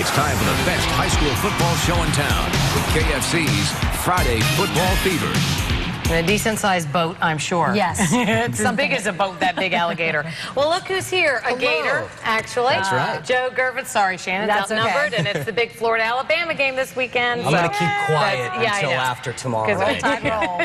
It's time for the best high school football show in town with KFC's Friday Football Fever. A decent-sized boat, I'm sure. Yes. It's as big as a boat, that big alligator. Well, look who's here. A gator, actually. That's right. Joe Gervitz. Sorry, Shannon. That's outnumbered, okay. and it's the big Florida-Alabama game this weekend. I'm going to keep quiet until I know. after tomorrow. 'Cause Right. time roll.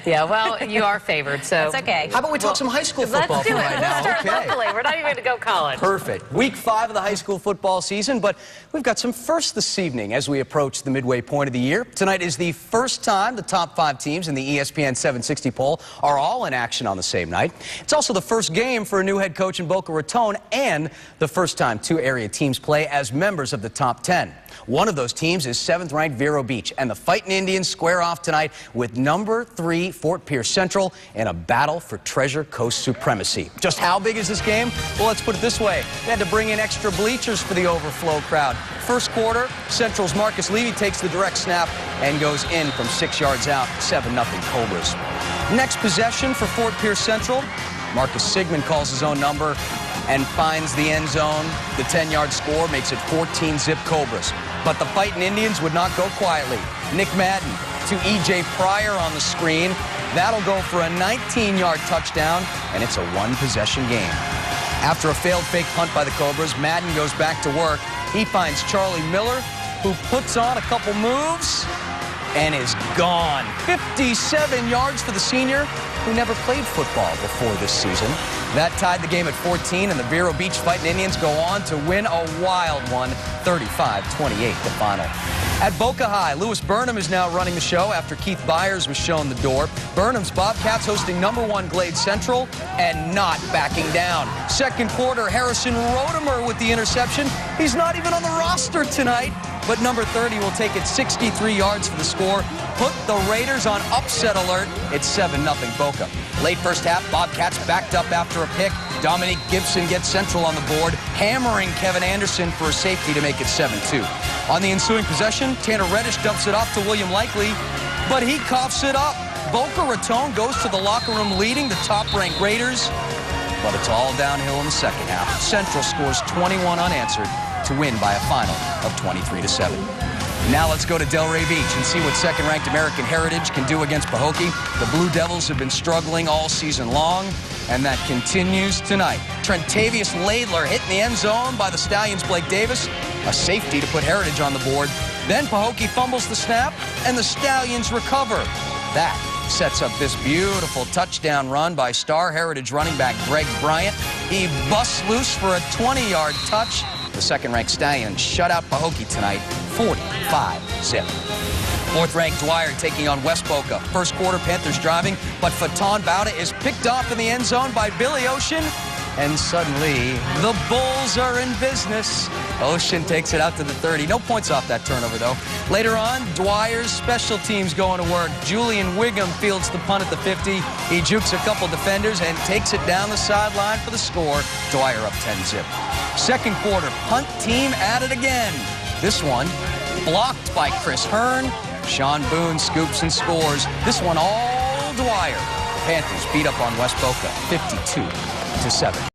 Yeah, well, you are favored, so. That's okay. How about we talk some high school football Let's do for it. right Let's now? start locally. We're not even going to go college. Perfect. Week 5 of the high school football season, but we've got some firsts this evening as we approach the midway point of the year. Tonight is the first time the top 5 teams in the ESPN 760 poll are all in action on the same night. It's also the first game for a new head coach in Boca Raton and the first time 2 area teams play as members of the top 10. One of those teams is 7th-ranked Vero Beach, and the Fighting Indians square off tonight with number 3 Fort Pierce Central in a battle for Treasure Coast supremacy. Just how big is this game? Well, let's put it this way. They had to bring in extra bleachers for the overflow crowd. First quarter, Central's Marcus Levy takes the direct snap and goes in from 6 yards out, 7-0 Cobras. Next possession for Fort Pierce Central, Marcus Sigmund calls his own number and finds the end zone. The 10-yard score makes it 14-zip Cobras. But the Fighting Indians would not go quietly. Nick Madden to E.J. Pryor on the screen. That'll go for a 19-yard touchdown, and it's a 1-possession game. After a failed fake punt by the Cobras, Madden goes back to work. He finds Charlie Miller, who puts on a couple moves and is gone. 57 yards for the senior, who never played football before this season. That tied the game at 14, and the Vero Beach Fighting Indians go on to win a wild one, 35-28 the final. At Boca High, Lewis Burnham is now running the show after Keith Byers was shown the door. Burnham's Bobcats hosting number 1 Glade Central and not backing down. Second quarter, Harrison Rodemer with the interception. He's not even on the roster tonight, but number 30 will take it 63 yards for the score. Put the Raiders on upset alert. It's 7-0 Boca. Late first half, Bobcats backed up after a pick. Dominique Gibson gets Central on the board, hammering Kevin Anderson for a safety to make it 7-2. On the ensuing possession, Tanner Reddish dumps it off to William Likely, but he coughs it up. Boca Raton goes to the locker room leading the top-ranked Raiders, but it's all downhill in the second half. Central scores 21 unanswered to win by a final of 23-7. Now let's go to Delray Beach and see what second-ranked American Heritage can do against Pahokee. The Blue Devils have been struggling all season long, and that continues tonight. Trentavious Laidler hit in the end zone by the Stallions' Blake Davis, a safety to put Heritage on the board. Then Pahokee fumbles the snap, and the Stallions recover. That sets up this beautiful touchdown run by star Heritage running back Greg Bryant. He busts loose for a 20-yard touch. The second-ranked Stallions shut out Pahokee tonight, 45-zip. 4th-ranked Dwyer taking on West Boca. First quarter, Panthers driving, but Faton Bauta is picked off in the end zone by Billy Ocean, and suddenly the Bulls are in business. Ocean takes it out to the 30. No points off that turnover, though. Later on, Dwyer's special teams going to work. Julian Wiggum fields the punt at the 50. He jukes a couple defenders and takes it down the sideline for the score. Dwyer up 10-zip. Second quarter, punt team at it again. This one blocked by Chris Hearn. Sean Boone scoops and scores. This one all Dwyer. The Panthers beat up on West Boca 52-7.